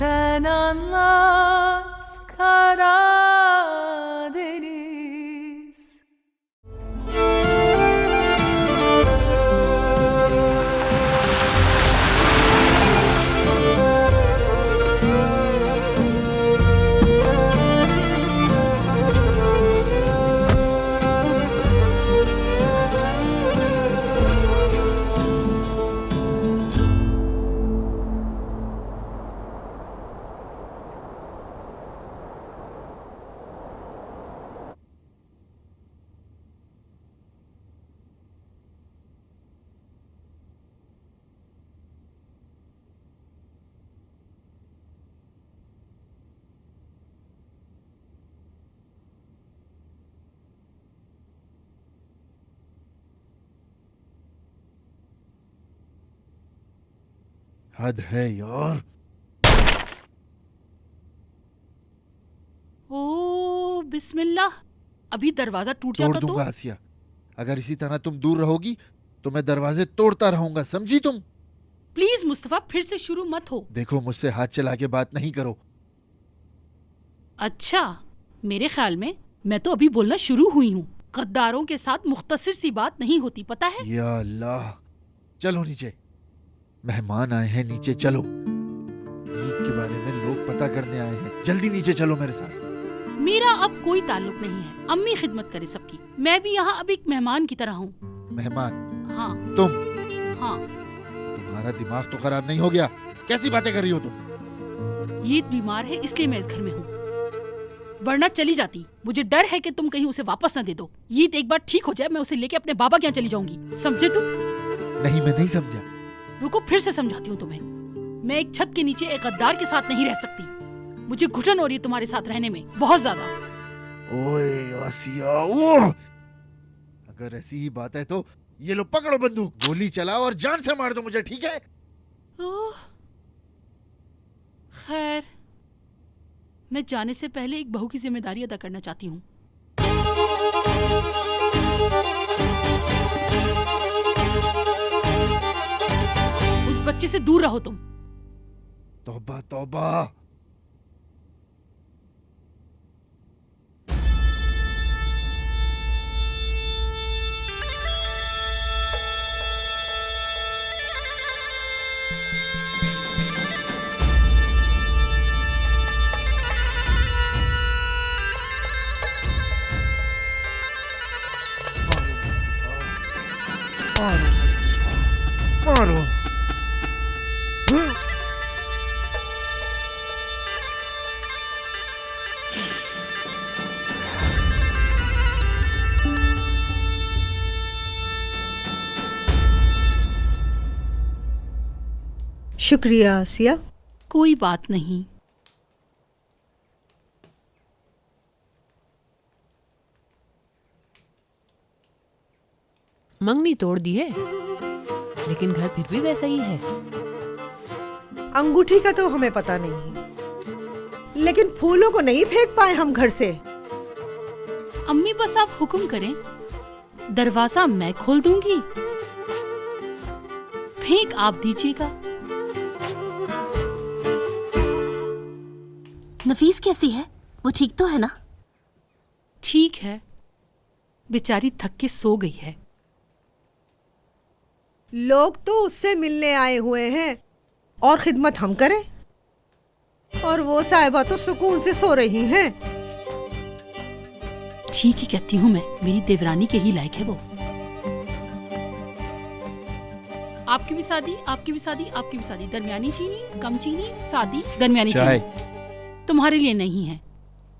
Sen anlat Karadeniz. हद है यार। ओ बिस्मिल्लाह, अभी दरवाजा टूट तोड़ जाता तो। दूंगा आसिया, अगर इसी तरह तुम दूर रहोगी तो मैं दरवाजे तोड़ता रहूंगा, समझी तुम? प्लीज मुस्तफा, फिर से शुरू मत हो। देखो, मुझसे हाथ चला के बात नहीं करो। अच्छा, मेरे ख्याल में मैं तो अभी बोलना शुरू हुई हूँ। गद्दारों के साथ मुख्तसर सी बात नहीं होती, पता है? या अल्लाह, चलो नीचे, मेहमान आए हैं, नीचे चलो। ईद के बारे में लोग पता करने आए हैं, जल्दी नीचे चलो मेरे साथ। मेरा अब कोई ताल्लुक नहीं है, अम्मी खिदमत करे सबकी। मैं भी यहाँ अब एक मेहमान की तरह हूँ। मेहमान? हाँ। तुम? हाँ। तुम्हारा दिमाग तो खराब नहीं हो गया? कैसी बातें कर रही हो तुम? ईद बीमार है इसलिए मैं इस घर में हूँ, वरना चली जाती। मुझे डर है कि तुम कहीं उसे वापस न दे दो। ईद एक बार ठीक हो जाए, मैं उसे लेके अपने बाबा के यहाँ चली जाऊंगी, समझे तुम? नहीं, मैं नहीं समझा। रुको, फिर से समझाती हूँ तुम्हें। मैं एक छत के नीचे एक गद्दार के साथ नहीं रह सकती। मुझे घुटन हो रही है तुम्हारे साथ रहने में, बहुत ज्यादा। ओए आसिया, ओह! अगर ऐसी ही बात है तो ये लो, पकड़ो बंदूक, गोली चलाओ और जान से मार दो मुझे, ठीक है? खैर, मैं जाने से पहले एक बहू की जिम्मेदारी अदा करना चाहती हूँ। उस बच्चे से दूर रहो तुम। तौबा तौबा। मारो मुस्तफा, मारो। शुक्रिया आसिया। कोई बात नहीं। मंगनी तोड़ दी है, लेकिन घर फिर भी वैसा ही है। अंगूठी का तो हमें पता नहीं, लेकिन फूलों को नहीं फेंक पाए हम घर से। अम्मी बस आप हुक्म करें, दरवाजा मैं खोल दूंगी, फेंक आप दीजिएगा। नफीस कैसी है? वो ठीक तो है ना? ठीक है, बेचारी थक के सो गई है। लोग तो उससे मिलने आए हुए हैं और खिदमत हम करें, और वो साहिबा तो सुकून से सो रही हैं। ठीक ही कहती हूँ मैं, मेरी देवरानी के ही लायक है वो। आपकी भी शादी, आपकी भी शादी, आपकी भी शादी। दरमियानी चीनी, कम चीनी, शादी, दरमियानी चाय। चीनी। तुम्हारे लिए नहीं है,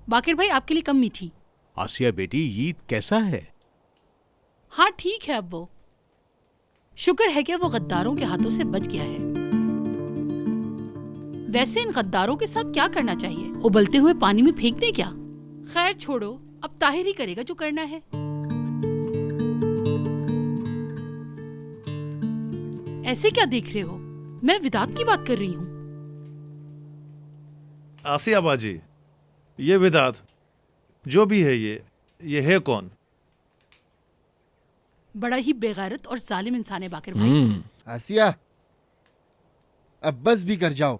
बाकिर भाई आपके लिए कम मीठी। आसिया बेटी, ईद कैसा है? हाँ ठीक है, अब वो शुक्र है कि वो गद्दारों के हाथों से बच गया है। वैसे इन गद्दारों के साथ क्या करना चाहिए? उबलते हुए पानी में फेंक दे क्या? खैर छोड़ो, अब ताहिर ही करेगा जो करना है। ऐसे क्या देख रहे हो? मैं विदात की बात कर रही हूँ। आसिया बाजी, ये विदात जो भी है, ये है कौन? बड़ा ही बेगैरत और जालिम इंसान है बाकिर भाई। आसिया, अब बस भी कर जाओ।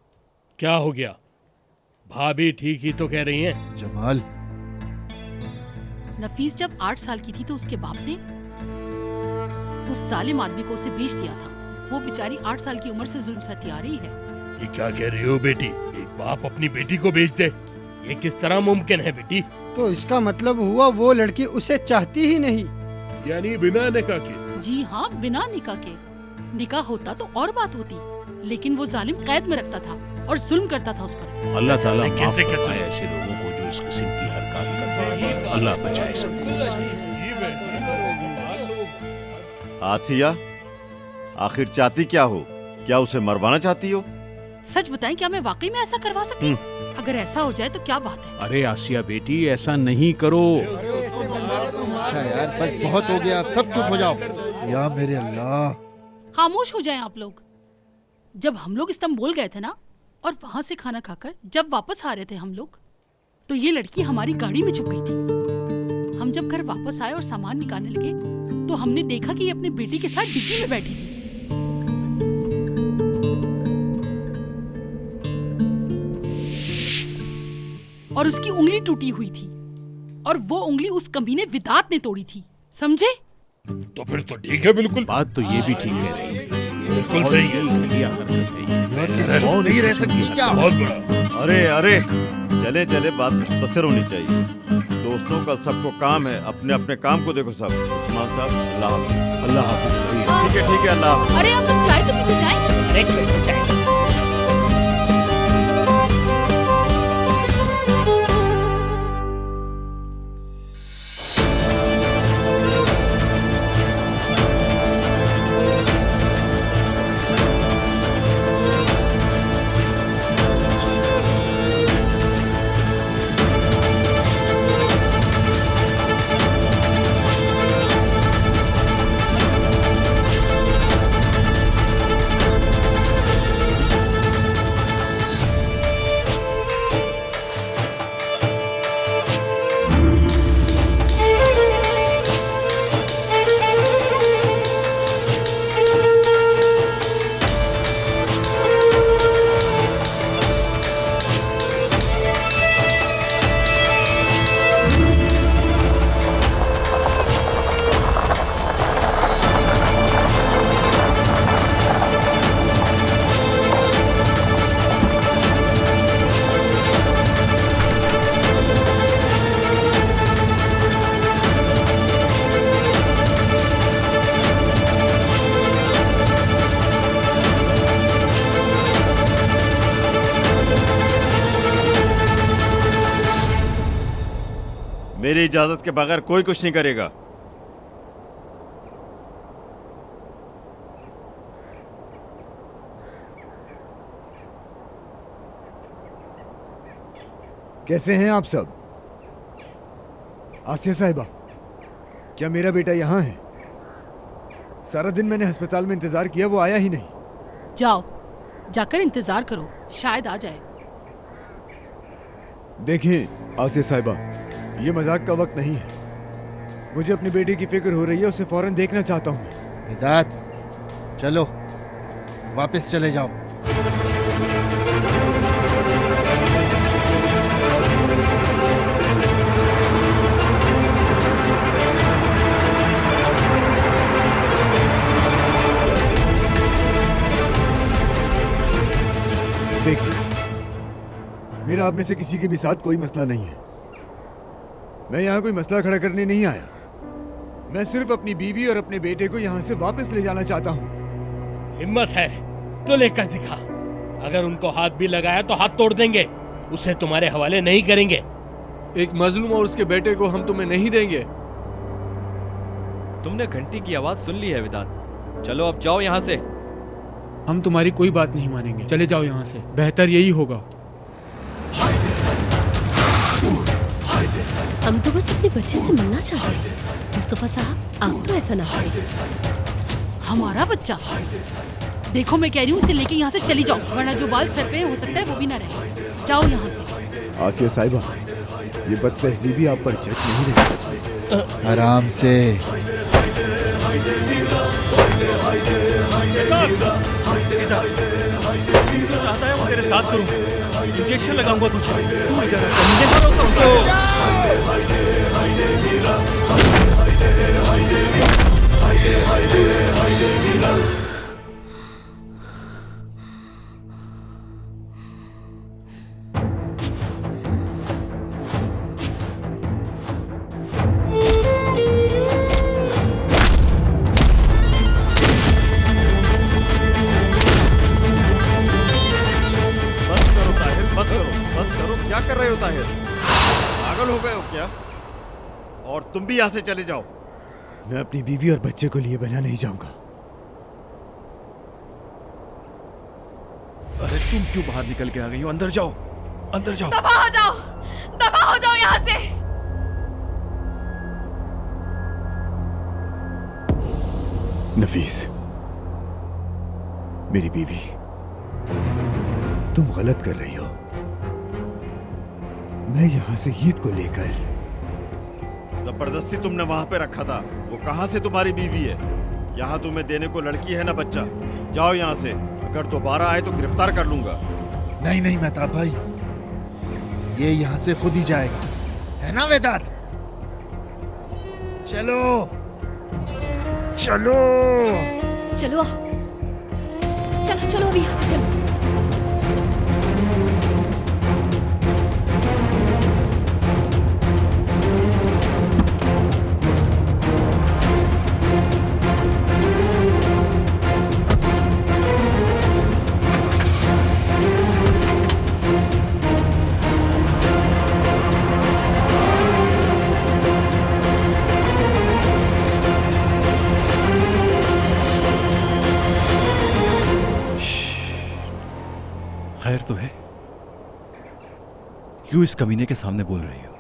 क्या हो गया? भाभी ठीक ही तो कह रही हैं। जमाल, नफीस जब 8 साल की थी तो उसके बाप ने उस जालिम आदमी को उसे बेच दिया था। वो बेचारी 8 साल की उम्र से जुल्म सहती आ रही है। ये क्या कह रही हो बेटी? एक बाप अपनी बेटी को बेच दे, ये किस तरह मुमकिन है बेटी? तो इसका मतलब हुआ वो लड़की उसे चाहती ही नहीं। यानी बिना निकाह के? जी हाँ, बिना निकाह के। निकाह होता तो और बात होती, लेकिन वो जालिम कैद में रखता था और जुल्म करता था उस पर। अल्लाह ताला कैसे माफ कर फरमाए ऐसे लोगों को जो इस किस्म की हरकत करते हैं। अल्लाह बचाए सबको से। आसिया, आखिर चाहती क्या हो? क्या उसे मरवाना चाहती हो? सच बताएं, क्या मैं वाकई में ऐसा करवा सकती हूँ? अगर ऐसा हो जाए तो क्या बात है? अरे आसिया बेटी, ऐसा नहीं करो। अच्छा यार, बस बहुत हो गया, अब सब चुप हो जाओ। या मेरे अल्लाह, खामोश हो जाएं आप लोग। जब हम लोग इस्तांबुल गए थे ना, और वहां से खाना खाकर जब वापस आ रहे थे हम लोग, तो ये लड़की हमारी गाड़ी में छुप गई थी। हम जब घर वापस आए और सामान निकालने लगे तो हमने देखा कि ये अपनी बेटी के साथ डिग्गी में बैठी थी। और उसकी उंगली टूटी हुई थी, और वो उंगली उस कमीने विदात ने तोड़ी थी। समझे? तो फिर तो ठीक है, बिल्कुल बात तो ये भी ठीक कह रही है। बिल्कुल सही है। ये घटिया हरकत है। कौन नहीं रह सकती क्या? बहुत बड़ा। अरे अरे, चले चले बात मुख्तसर होनी चाहिए। दोस्तों, कल सबको काम है, अपने अपने काम को देखो सब। उस्मान साहब, अल्लाह हाफ़िज़। अल्लाह हाफ़िज़। ठीक है, अल्लाह हाफ़िज़। अरे आप लोग चाय तो पीते जाएं। मेरी इजाजत के बगैर कोई कुछ नहीं करेगा। कैसे हैं आप सब? आसिया साहिबा, क्या मेरा बेटा यहाँ है? सारा दिन मैंने अस्पताल में इंतजार किया, वो आया ही नहीं। जाओ, जाकर इंतजार करो, शायद आ जाए। देखें आसिया साहिबा, ये मजाक का वक्त नहीं है। मुझे अपनी बेटी की फिक्र हो रही है, उसे फौरन देखना चाहता हूँ। विदात, चलो वापस चले जाओ। देखिए, मेरा आप में से किसी के भी साथ कोई मसला नहीं है। मैं यहाँ कोई मसला खड़ा करने नहीं आया। मैं सिर्फ अपनी बीवी और अपने बेटे को यहाँ से वापस ले जाना चाहता हूँ। हिम्मत है तो लेकर दिखा। अगर उनको हाथ भी लगाया तो हाथ तोड़ देंगे, उसे तुम्हारे हवाले नहीं करेंगे। एक मजलूम और उसके बेटे को हम तुम्हें नहीं देंगे। तुमने घंटी की आवाज सुन ली है विदात, चलो अब जाओ यहाँ से। हम तुम्हारी कोई बात नहीं मानेंगे, चले जाओ यहाँ से, बेहतर यही होगा। हम तो बस अपने बच्चे से मिलना चाहते हैं। मुस्तफा साहब, आप तो ऐसा ना करें। हमारा बच्चा? देखो, मैं कह रही हूँ इसे लेके यहाँ से चली जाओ, वरना जो बाल सर पे हो सकता है वो भी ना रहे। जाओ यहाँ से। आसिया साहिबा, ये बदतहजीबी आप पर जच नहीं रही सच में। आराम से। जो चाहता है वो तेरे साथ करूं। इंजेक्शन लगाऊंगा तुझे। तू इधर आ, कमीने मारो सबको। बस करो ताहिर, बस करो, बस करो। क्या कर रहे हो ताहिर? पागल हो गए हो क्या? और तुम भी यहाँ से चले जाओ। मैं अपनी बीवी और बच्चे को लिए बना नहीं जाऊंगा। अरे तुम क्यों बाहर निकल के आ गई हो? अंदर जाओ, अंदर जाओ। दफा हो जाओ, दफा हो जाओ यहाँ से। नफीस, मेरी बीवी, तुम गलत कर रही हो। मैं यहां से ईद को लेकर जबरदस्ती तुमने वहां पे रखा था। वो कहां से तुम्हारी बीवी है? यहाँ तुम्हें देने को लड़की है ना बच्चा। जाओ यहाँ से, अगर दोबारा आए तो गिरफ्तार कर लूंगा। नहीं नहीं मेहताब भाई, ये यहाँ से खुद ही जाएगा, है ना वेदांत? चलो चलो चलो आओ। चलो चलो अभी यहाँ से चलो। खैर तो है? क्यों इस कमीने के सामने बोल रही हो?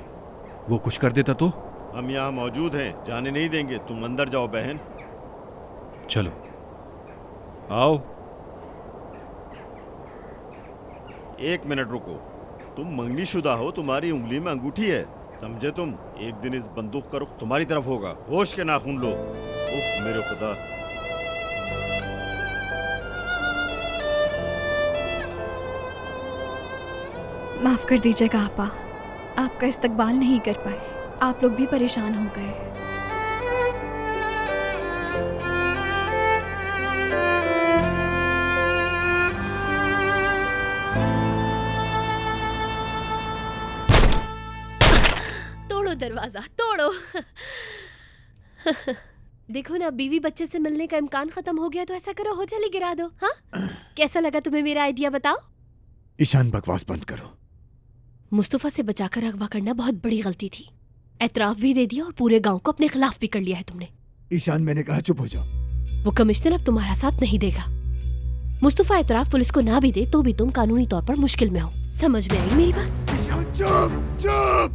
वो कुछ कर देता तो? हम यहाँ मौजूद हैं, जाने नहीं देंगे। तुम अंदर जाओ बहन। चलो आओ। 1 मिनट रुको। तुम मंगनी शुदा हो, तुम्हारी उंगली में अंगूठी है, समझे तुम? एक दिन इस बंदूक का रुख तुम्हारी तरफ होगा। होश के नाखून लो। उफ मेरे खुदा। माफ कर दीजिएगा आपा, आपका इस्तकबाल नहीं कर पाए। आप लोग भी परेशान हो गए। तोड़ो दरवाजा, तोड़ो। देखो ना, बीवी बच्चे से मिलने का इम्कान खत्म हो गया तो ऐसा करो, होटल ही गिरा दो। हाँ, कैसा लगा तुम्हें मेरा आइडिया? बताओ। ईशान, बकवास बंद करो। मुस्तफा से बचाकर अगवा करना बहुत बड़ी गलती थी। एतराफ भी दे दिया और पूरे गांव को अपने खिलाफ भी कर लिया है तुमने। ईशान, मैंने कहा चुप हो जाओ। वो कमिश्नर अब तुम्हारा साथ नहीं देगा। मुस्तफा एतराफ पुलिस को ना भी दे तो भी तुम कानूनी तौर पर मुश्किल में हो। समझ में आई मेरी बात? ईशान, चुप चुप।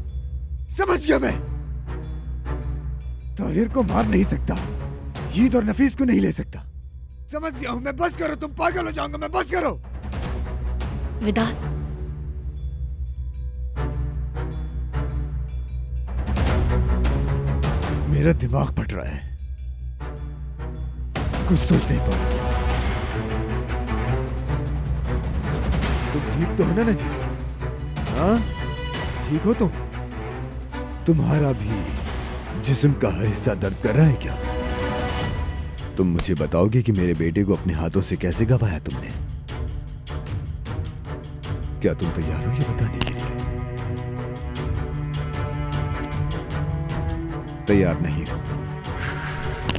समझ गया मैं। ताहिर को मार नहीं सकता, ईद और नफीस को नहीं ले सकता। समझ गया हूं मैं। बस करो, तुम पागल हो जाओगे। मैं बस करो। विदात, मेरा दिमाग फट रहा है, कुछ सोच नहीं पा रहा। तुम ठीक तो हो ना जी? हाँ, ठीक हो तुम? तुम्हारा भी जिस्म का हर हिस्सा दर्द कर रहा है क्या? तुम मुझे बताओगे कि मेरे बेटे को अपने हाथों से कैसे गंवाया तुमने? क्या तुम तैयार हो ये बताने के लिए? तैयार नहीं हो?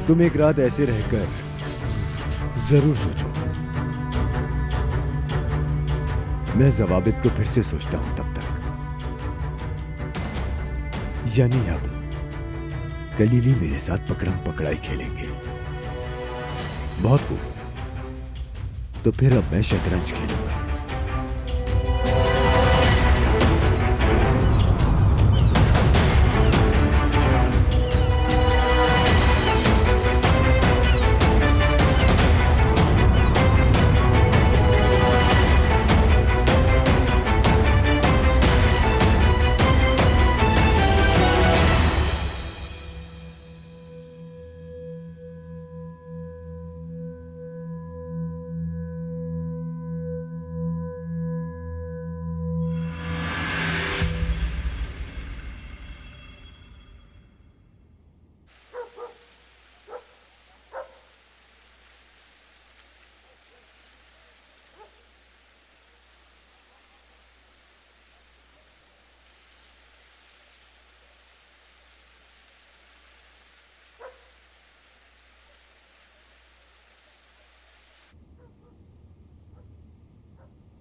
तुम एक रात ऐसे रहकर जरूर सोचो। मैं जवाबित को फिर से सोचता हूं तब तक। यानी अब कलीली मेरे साथ पकड़म पकड़ाई खेलेंगे। बहुत खूब, तो फिर अब मैं शतरंज खेलूंगा।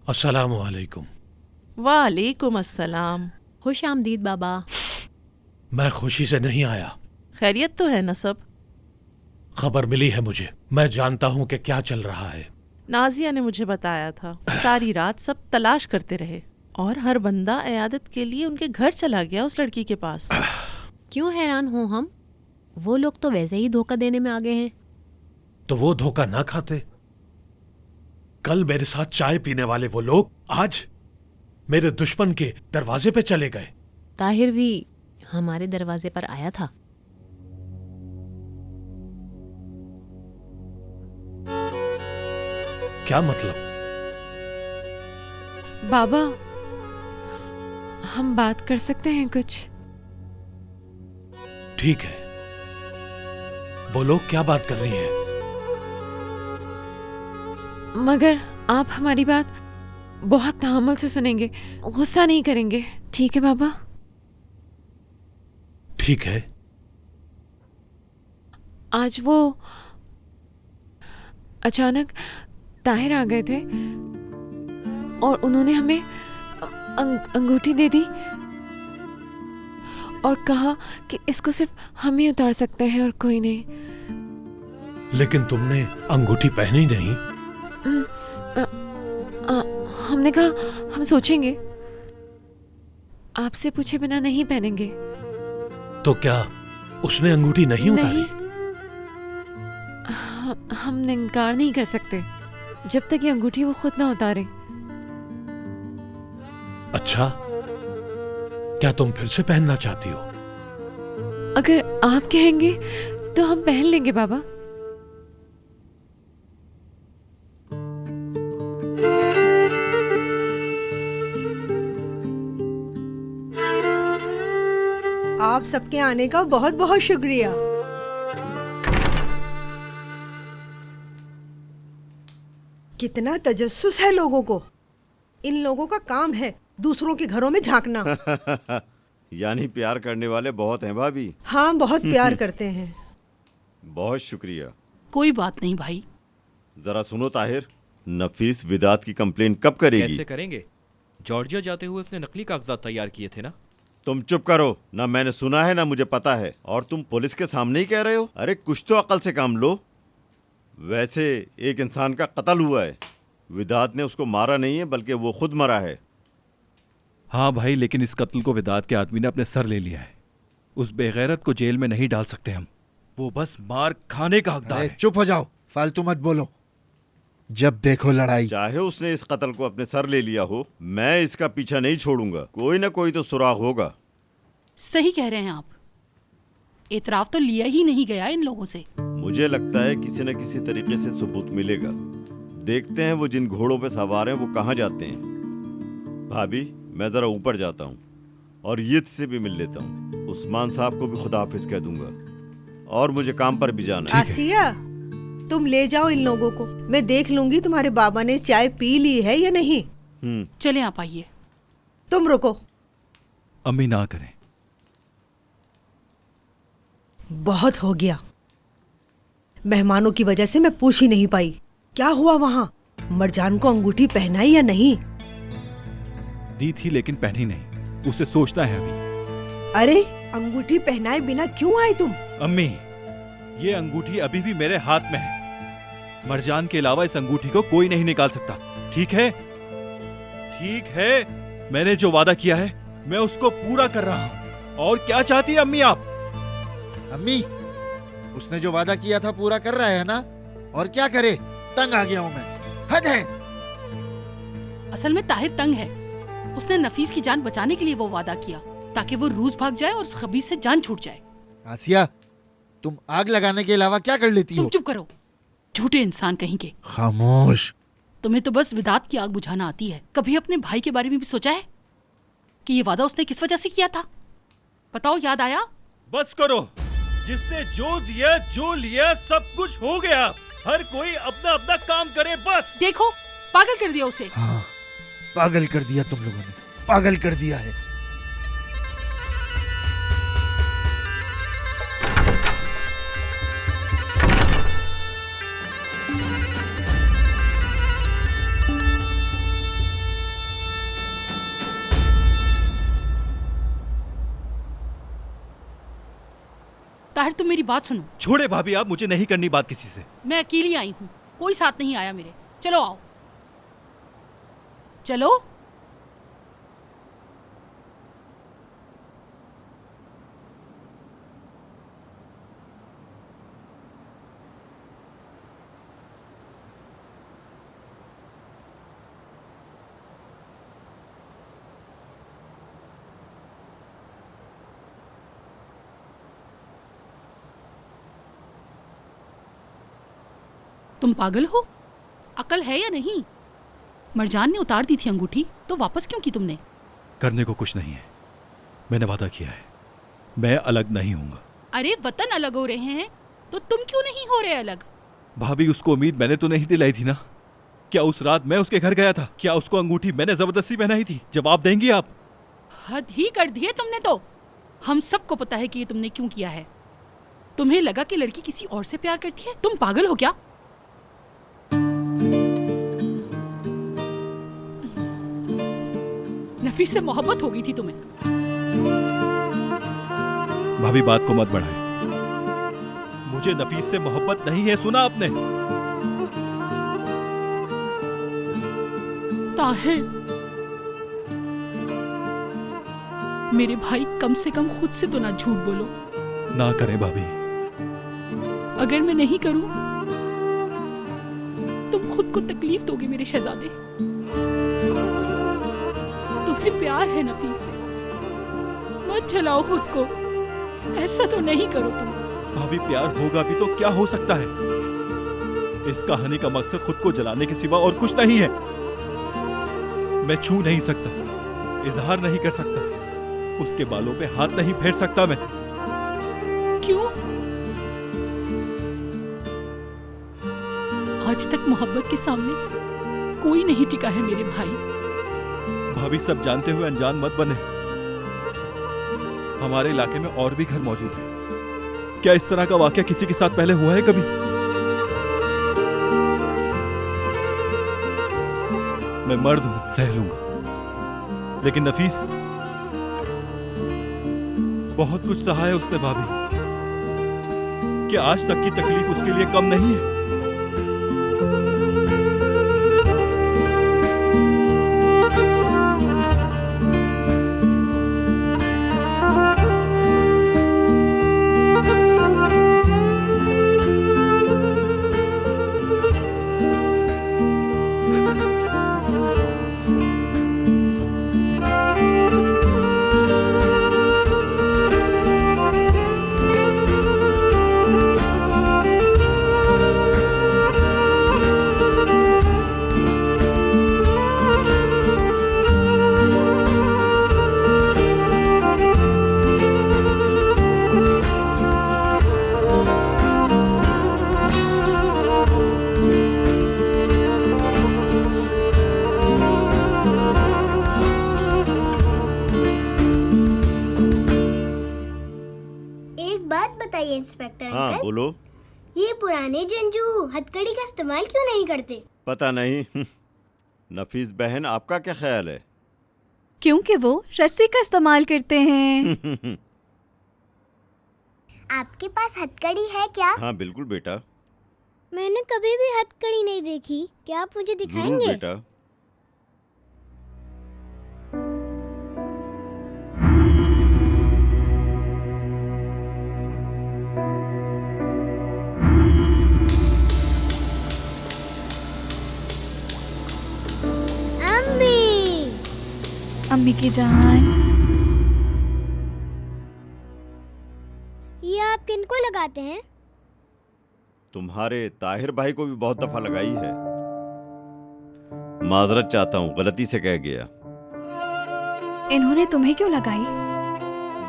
अस्सलामु अलैकुम। वालेकुम अस्सलाम। खुश आमदीद बाबा। मैं खुशी से नहीं आया। खैरियत तो है ना सब? खबर मिली है मुझे, मैं जानता हूँ कि क्या चल रहा है। नाजिया ने मुझे बताया था। सारी रात सब तलाश करते रहे और हर बंदा इयादत के लिए उनके घर चला गया उस लड़की के पास। क्यों हैरान हो हम? वो लोग तो वैसे ही धोखा देने में आगे हैं। तो वो धोखा ना खाते। कल मेरे साथ चाय पीने वाले वो लोग आज मेरे दुश्मन के दरवाजे पे चले गए। ताहिर भी हमारे दरवाजे पर आया था। क्या मतलब? बाबा, हम बात कर सकते हैं कुछ? ठीक है, बोलो क्या बात करनी है। मगर आप हमारी बात बहुत तहम्मुल से सुनेंगे, गुस्सा नहीं करेंगे, ठीक है बाबा? ठीक है। आज वो अचानक ताहिर आ गए थे और उन्होंने हमें अंगूठी दे दी और कहा कि इसको सिर्फ हम ही उतार सकते हैं और कोई नहीं। लेकिन तुमने अंगूठी पहनी नहीं। हमने कहा हम सोचेंगे, आपसे पूछे बिना नहीं पहनेंगे। तो क्या उसने अंगूठी नहीं उतारी? हम इनकार नहीं कर सकते जब तक ये अंगूठी वो खुद ना उतारे। अच्छा, क्या तुम फिर से पहनना चाहती हो? अगर आप कहेंगे तो हम पहन लेंगे बाबा। आप सबके आने का बहुत बहुत शुक्रिया। कितना तजस्सुस है लोगों को। इन लोगों का काम है दूसरों के घरों में झांकना। यानी प्यार करने वाले बहुत हैं भाभी। हाँ, बहुत प्यार करते हैं। बहुत शुक्रिया। कोई बात नहीं भाई। जरा सुनो ताहिर, नफीस विदात की कंप्लेन कब करेगी? कैसे करेंगे? जॉर्जिया जाते हुए उसने नकली कागजात तैयार किए थे ना। तुम चुप करो ना। मैंने सुना है ना मुझे पता है, और तुम पुलिस के सामने ही कह रहे हो। अरे कुछ तो अकल से काम लो। वैसे एक इंसान का कत्ल हुआ है। विदात ने उसको मारा नहीं है, बल्कि वो खुद मरा है। हाँ भाई, लेकिन इस कत्ल को विदात के आदमी ने अपने सर ले लिया है। उस बेगैरत को जेल में नहीं डाल सकते हम। वो बस मार खाने का हकदार है। चुप हो जाओ, फालतू मत बोलो। जब देखो लड़ाई। चाहे उसने इस कत्ल को अपने सर ले लिया हो, मैं इसका पीछा नहीं छोड़ूंगा। कोई ना कोई तो सुराग होगा। सही कह रहे हैं आप। एतराफ तो लिया ही नहीं गया इन लोगों से। मुझे लगता है किसी न किसी तरीके से सबूत मिलेगा। देखते हैं वो जिन घोड़ों पे सवार हैं वो कहाँ जाते हैं। भाभी, मैं जरा ऊपर जाता हूँ और ईद से भी मिल लेता हूँ। उस्मान साहब को भी खुदा हाफिज कह दूंगा, और मुझे काम पर भी जाना है। आसिया, तुम ले जाओ इन लोगों को। मैं देख लूंगी तुम्हारे बाबा ने चाय पी ली है या नहीं। चले आप आइए। तुम रुको। अम्मी ना करें। बहुत हो गया। मेहमानों की वजह से मैं पूछ ही नहीं पाई क्या हुआ वहाँ। मरजान को अंगूठी पहनाई या नहीं? दी थी लेकिन पहनी नहीं। उसे सोचना है अभी। अरे अंगूठी पहनाए बिना क्यों आए तुम? अम्मी, ये अंगूठी अभी भी मेरे हाथ में है। मरजान के अलावा इस अंगूठी को कोई नहीं निकाल सकता। ठीक है? ठीक है, मैंने जो वादा किया है मैं उसको पूरा कर रहा हूँ। और क्या चाहती है अम्मी आप? अम्मी, उसने जो वादा किया था पूरा कर रहा है ना? और क्या करे? तंग आ गया हूं मैं। हद है। असल में ताहिर तंग है। उसने नफीस की जान बचाने के लिए वो वादा किया ताकि वो रूस भाग जाए और उस खबीस से जान छूट जाए। आसिया, तुम आग लगाने के अलावा क्या कर लेती हो? तुम चुप करो, झूठे इंसान कहीं के। खामोश। तुम्हें तो बस विदात की आग बुझाना आती है। कभी अपने भाई के बारे में भी सोचा है कि ये वादा उसने किस वजह से किया था? बताओ, याद आया? बस करो। जिसने जो दिया जो लिया सब कुछ हो गया। हर कोई अपना अपना काम करे बस। देखो, पागल कर दिया उसे। हाँ, पागल कर दिया तुम लोगों ने। पागल कर दिया है। ताहिर तुम मेरी बात सुनो। छोड़े भाभी, आप मुझे नहीं करनी बात किसी से। मैं अकेली आई हूँ, कोई साथ नहीं आया मेरे। चलो आओ, चलो। तुम पागल हो? अकल है या नहीं? मरजान ने उतार दी थी अंगूठी, तो वापस क्यों की तुमने? करने को कुछ नहीं है, मैंने वादा किया है, मैं अलग नहीं होऊंगा। अरे वतन अलग हो रहे हैं तो तुम क्यों नहीं हो रहे अलग? भाभी, उसको उम्मीद मैंने तो नहीं दिलाई थी ना। क्या उस रात मैं उसके घर गया था? क्या उसको अंगूठी मैंने जबरदस्ती पहनाई थी? जवाब देंगी आप? हद ही कर दिए तुमने तो। हम सबको पता है कि ये तुमने क्यों किया है। तुम्हें लगा कि लड़की किसी और से प्यार करती है? तुम पागल हो क्या? नफीस से मोहब्बत हो गई थी तुम्हें। भाभी, बात को मत बढ़ाएं। मुझे नफीस से मोहब्बत नहीं है, सुना आपने? ताहिर, मेरे भाई, कम से कम खुद से तो ना झूठ बोलो। ना करें भाभी। अगर मैं नहीं करूं, तुम खुद को तकलीफ दोगे मेरे शहजादे। तुम्हें प्यार है नफीस से, मत जलाओ खुद को। ऐसा तो नहीं करो तुम। भाभी, प्यार होगा भी तो क्या हो सकता है? इस कहानी का मकसद खुद को जलाने के सिवा और कुछ नहीं है। मैं छू नहीं सकता, इजहार नहीं कर सकता, उसके बालों पे हाथ नहीं फेर सकता मैं। क्यों? आज तक मोहब्बत के सामने कोई नहीं टिका है मेरे भाई। भाभी, सब जानते हुए अनजान मत बने। हमारे इलाके में और भी घर मौजूद हैं। क्या इस तरह का वाकया किसी के साथ पहले हुआ है कभी? मैं मर्द हूं, सह लूंगा, लेकिन नफीस, बहुत कुछ सहा है उसने भाभी। क्या आज तक की तकलीफ उसके लिए कम नहीं है? इंस्पेक्टर हाँ अंकल, बोलो। ये पुराने जंजू हथकड़ी का इस्तेमाल क्यों नहीं करते? पता नहीं। नफीस बहन, आपका क्या ख्याल है? क्योंकि वो रस्सी का इस्तेमाल करते हैं। आपके पास हथकड़ी है क्या? हाँ बिल्कुल बेटा। मैंने कभी भी हथकड़ी नहीं देखी, क्या आप मुझे दिखाएंगे? जरूर बेटा। अम्मी की जान, ये आप किनको लगाते हैं? तुम्हारे ताहिर भाई को भी बहुत दफा लगाई है। माजरत चाहता हूँ, गलती से कह गया। इन्होंने तुम्हें क्यों लगाई?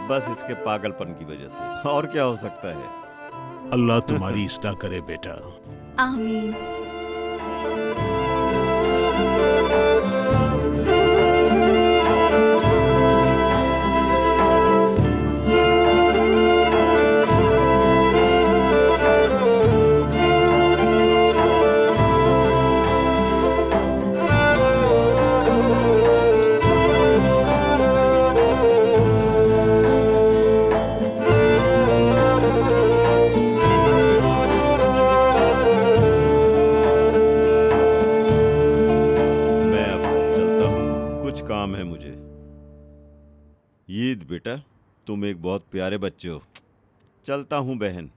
बस इसके पागलपन की वजह से, और क्या हो सकता है। अल्लाह तुम्हारी इस्लाह करे बेटा। आमीन। ईद बेटा, तुम एक बहुत प्यारे बच्चे हो। चलता हूँ बहन।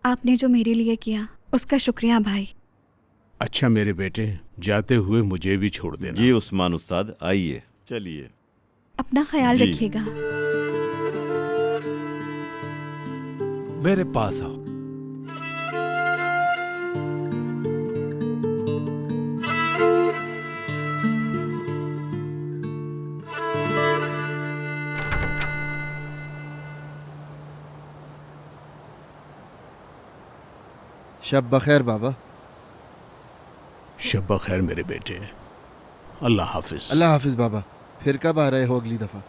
आपने जो मेरे लिए किया उसका शुक्रिया भाई। अच्छा मेरे बेटे, जाते हुए मुझे भी छोड़ देना। जी उस्मान उस्ताद, आइए चलिए। अपना ख्याल जी। रखिएगा। मेरे पास आओ। शब बखैर बाबा। शब बखैर मेरे बेटे। अल्लाह हाफिज। अल्लाह हाफिज बाबा। फिर कब आ रहे हो अगली दफा?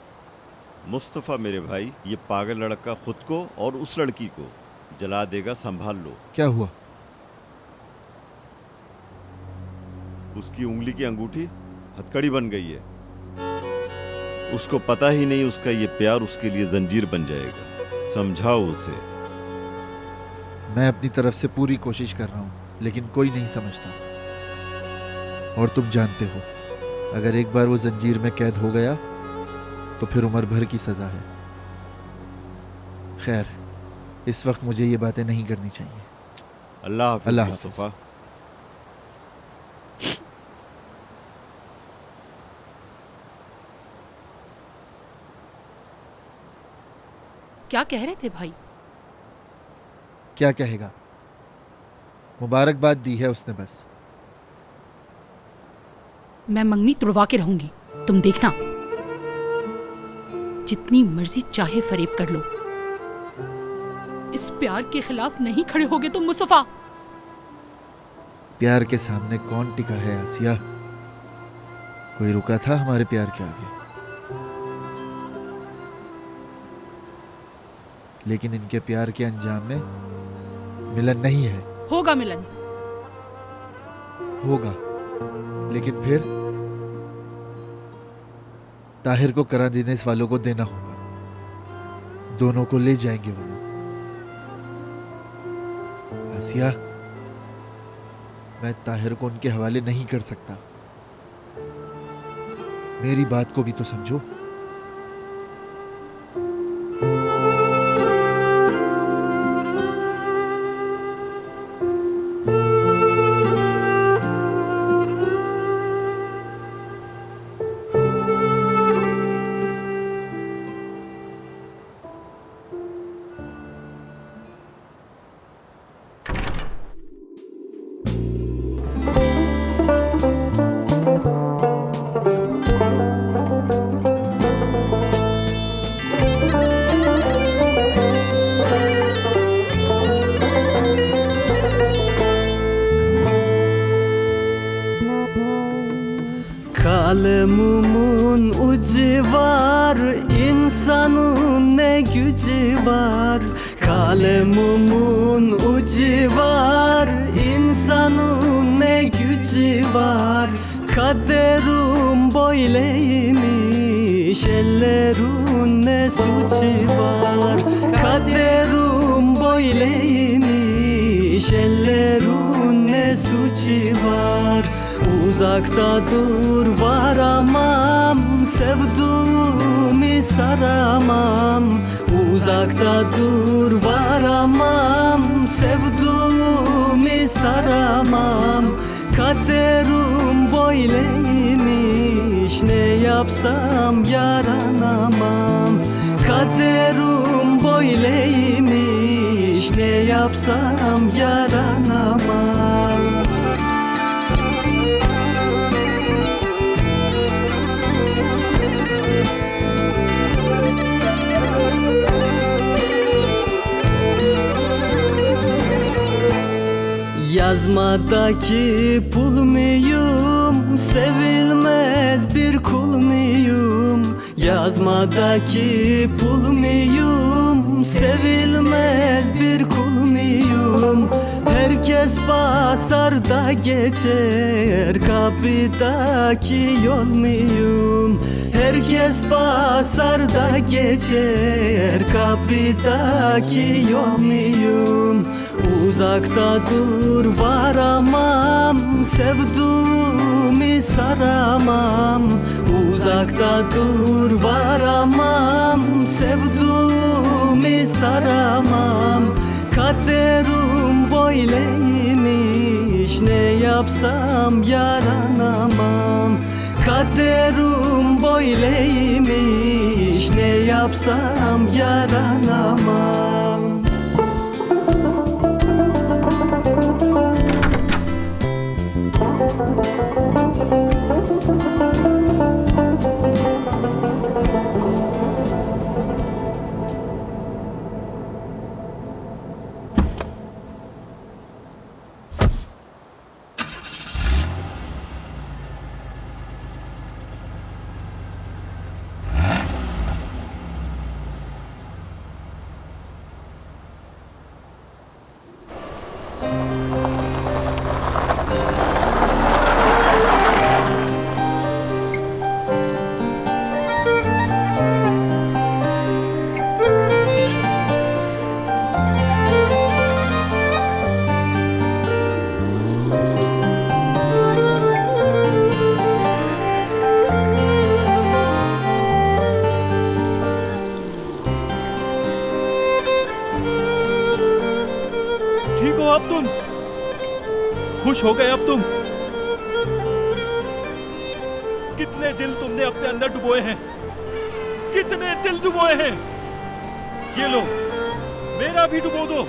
मुस्तफ़ा मेरे भाई, ये पागल लड़का खुद को और उस लड़की को जला देगा, संभाल लो। क्या हुआ? उसकी उंगली की अंगूठी हथकड़ी बन गई है। उसको पता ही नहीं उसका ये प्यार उसके लिए जंजीर बन जाएगा। समझाओ उसे। मैं अपनी तरफ से पूरी कोशिश कर रहा हूँ, लेकिन कोई नहीं समझता। और तुम जानते हो, अगर एक बार वो जंजीर में कैद हो गया तो फिर उम्र भर की सजा है। खैर, इस वक्त मुझे ये बातें नहीं करनी चाहिए। अल्लाह हाफिज अल्लाह मुस्तफ़ा। क्या कह रहे थे भाई? क्या कहेगा? मुबारकबाद दी है उसने बस। मैं मंगनी तुड़वा के रहूंगी, तुम देखना। जितनी मर्जी चाहे फरेब कर लो, इस प्यार के खिलाफ नहीं खड़े होगे तुम मुस्तफा। प्यार के सामने कौन टिका है आसिया? कोई रुका था हमारे प्यार के आगे? लेकिन इनके प्यार के अंजाम में मिलन नहीं है। होगा मिलन। होगा, लेकिन फिर ताहिर को करा देने वालों को देना होगा। दोनों को ले जाएंगे वो लोग। आसिया, मैं ताहिर को उनके हवाले नहीं कर सकता। मेरी बात को भी तो समझो। Kalemumun ucu var, insanın ne gücü var. Kalemumun ucu var, insanın ne gücü var. Kaderim böyleymiş, ellerin ne suçu var. Kaderim böyleymiş, ellerin ne suçu var. Uzakta dur varamam, sevduğumu saramam. Uzakta dur varamam, sevduğumu saramam. Kaderim böyleymiş, ne yapsam yaranamam. Kaderim böyleymiş, ne yapsam yaranamam. Yazmadaki pul muyum, sevilmez bir kul muyum? Yazmadaki pul muyum, sevilmez bir kul muyum? Herkes basar da geçer, kapıdaki yol muyum? Herkes basar da geçer, kapıdaki yol muyum? Uzakta dur varamam, sevduğumu saramam. Uzakta dur varamam, sevduğumu saramam. Kaderim böyleymiş, ne yapsam yaranamam. Kaderim böyleymiş, ne yapsam yaranamam. ठीक हो अब तुम? खुश हो गए अब तुम? कितने दिल तुमने अपने अंदर डुबोए हैं? कितने दिल डुबोए हैं? ये लो, मेरा भी डुबो दो।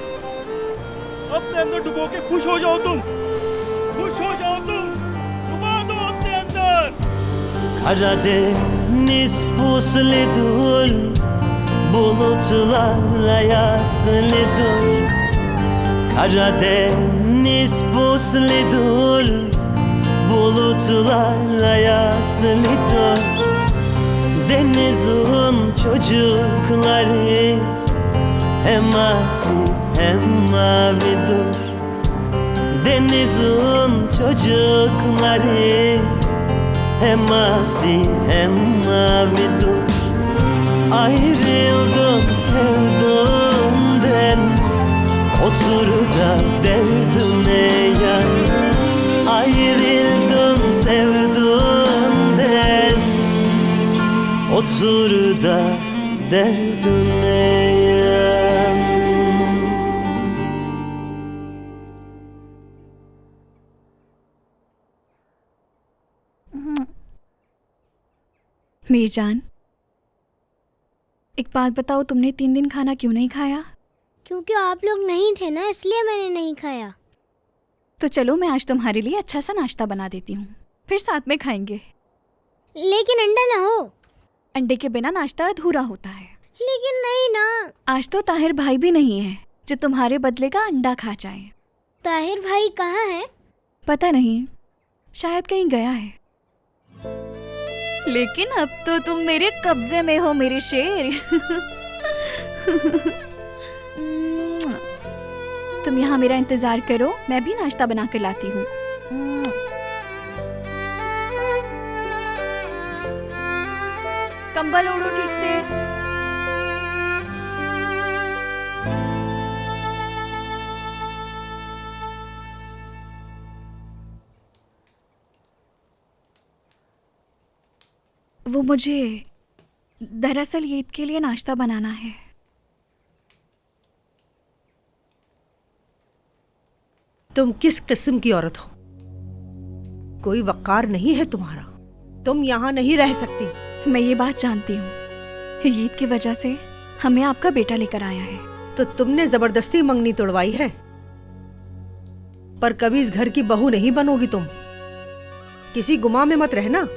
अपने अंदर डुबो के खुश हो जाओ तुम। खुश हो जाओ तुम। डुबो दो अपने अंदर। Karadeniz pusludur, bulutlarla yaslıdır. Karadeniz pusludur, bulutlarla yaslıdır. Denizin çocukları hem asi hem mavidir. Denizin çocukları hem asi hem mavidir. Ayrıldım sevduğumden, otur da derdine yan. Ayrıldım sevduğumden, otur da derdine yan. मीरजान, एक बात बताओ, तुमने 3 दिन खाना क्यों नहीं खाया? क्योंकि आप लोग नहीं थे ना, इसलिए मैंने नहीं खाया। तो चलो मैं आज तुम्हारे लिए अच्छा सा नाश्ता बना देती हूँ, फिर साथ में खाएंगे। लेकिन अंडा ना हो। अंडे के बिना नाश्ता अधूरा होता है। लेकिन नहीं ना। आज तो ताहिर भाई भी नहीं है जो तुम्हारे बदले का अंडा खा जाए। ताहिर भाई कहाँ है? पता नहीं, शायद कहीं गया है। लेकिन अब तो तुम मेरे कब्जे में हो मेरे शेर। तुम यहाँ मेरा इंतजार करो, मैं भी नाश्ता बना कर लाती हूँ। कंबल ओढ़ो ठीक से। वो मुझे दरअसल ईद के लिए नाश्ता बनाना है। तुम किस किस्म की औरत हो? कोई वक़ार नहीं है तुम्हारा। तुम यहाँ नहीं रह सकती। मैं ये बात जानती हूँ, ईद की वजह से हमें आपका बेटा लेकर आया है। तो तुमने जबरदस्ती मंगनी तोड़वाई है, पर कभी इस घर की बहू नहीं बनोगी तुम। किसी गुमा में मत रहना।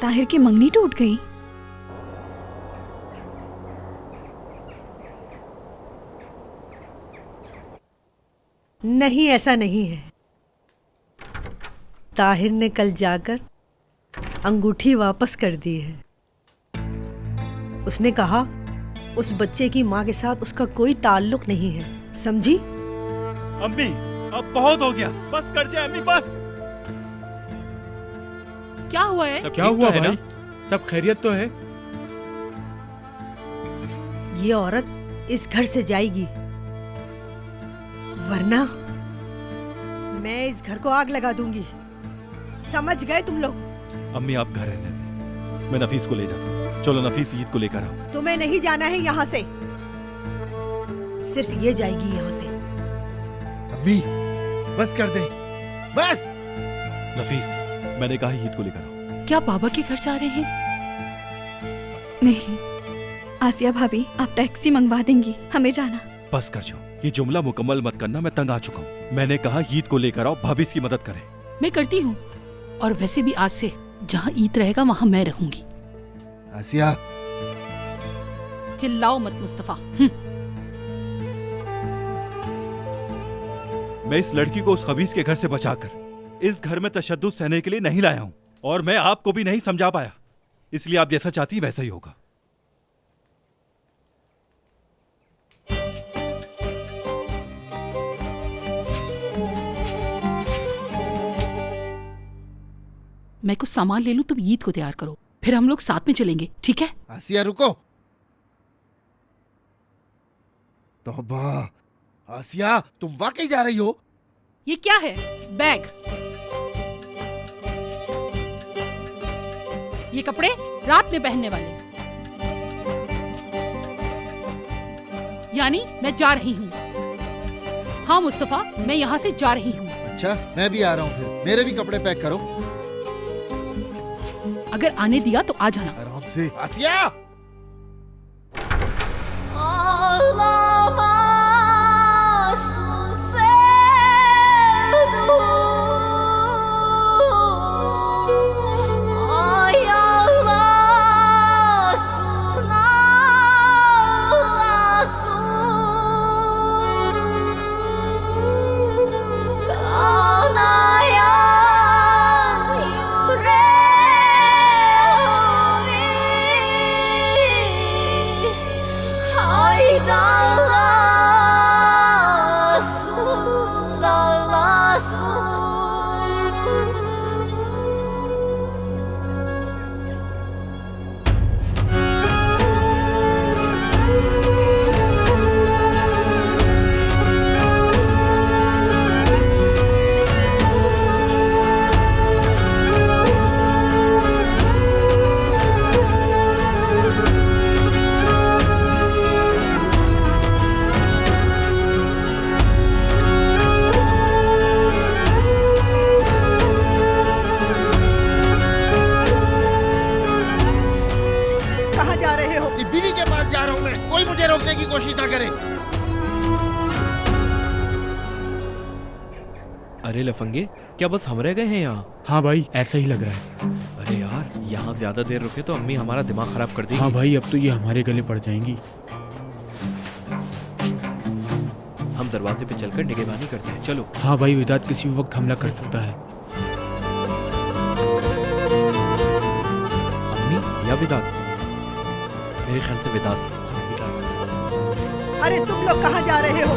ताहिर की मंगनी टूट गई? नहीं, ऐसा नहीं है। ताहिर ने कल जाकर अंगूठी वापस कर दी है। उसने कहा उस बच्चे की माँ के साथ उसका कोई ताल्लुक नहीं है, समझी? अम्मी, अब बहुत हो गया, बस कर जाए अम्मी, बस। क्या हुआ है? क्या हुआ भाई? सब खैरियत तो है? ये औरत इस घर से जाएगी वरना मैं इस घर को आग लगा दूंगी। समझ गए तुम लोग? अम्मी आप घर रहने दें, मैं नफीस को ले जाता हूँ। चलो नफीस ईद को लेकर आओ। तुम्हें नहीं जाना है यहाँ से, सिर्फ ये जाएगी यहाँ से। अम्मी बस कर दे, बस। नफीस मैंने कहा ईद को लेकर आओ। क्या बाबा के घर जा रहे हैं? नहीं आसिया भाभी, आप टैक्सी मंगवा देंगी, हमें जाना। बस कर जो, ये जुमला मुकम्मल मत करना, मैं तंग आ चुका हूँ। मैंने कहा ईद को लेकर आओ, भाभी इसकी मदद करें। मैं करती हूँ, और वैसे भी आज से जहाँ ईद रहेगा वहाँ मैं रहूंगी। आसिया चिल्लाओ मत मुस्तफा। मैं इस लड़की को उस खबीस के घर से बचाकर इस घर में तशद्दुद सहने के लिए नहीं लाया हूं, और मैं आपको भी नहीं समझा पाया, इसलिए आप जैसा चाहती वैसा ही होगा। मैं कुछ सामान ले लूं, तुम ईद को तैयार करो, फिर हम लोग साथ में चलेंगे, ठीक है? आसिया रुको। तौबा, आसिया तुम वाकई जा रही हो? ये क्या है? बैग, ये कपड़े रात में पहनने वाले, यानी मैं जा रही हूँ। हाँ मुस्तफा, मैं यहाँ से जा रही हूँ। अच्छा मैं भी आ रहा हूँ, फिर मेरे भी कपड़े पैक करो। अगर आने दिया तो आ जाना। आराम से। आसिया रोकने की कोशिश ना करे। अरे लफंगे, क्या बस हम रह गए हैं यहाँ? हाँ भाई ऐसा ही लग रहा है। अरे यार, यहाँ ज्यादा देर रुके तो अम्मी हमारा दिमाग खराब कर देगी। हाँ भाई, अब तो ये हमारे गले पड़ जाएंगी। हम दरवाजे पे चलकर निगहबानी करते हैं, चलो। हाँ भाई, विदात किसी वक्त हमला कर सकता है। अम्मी या विदात? मेरे ख्याल से विदात। अरे तुम लोग कहाँ जा रहे हो?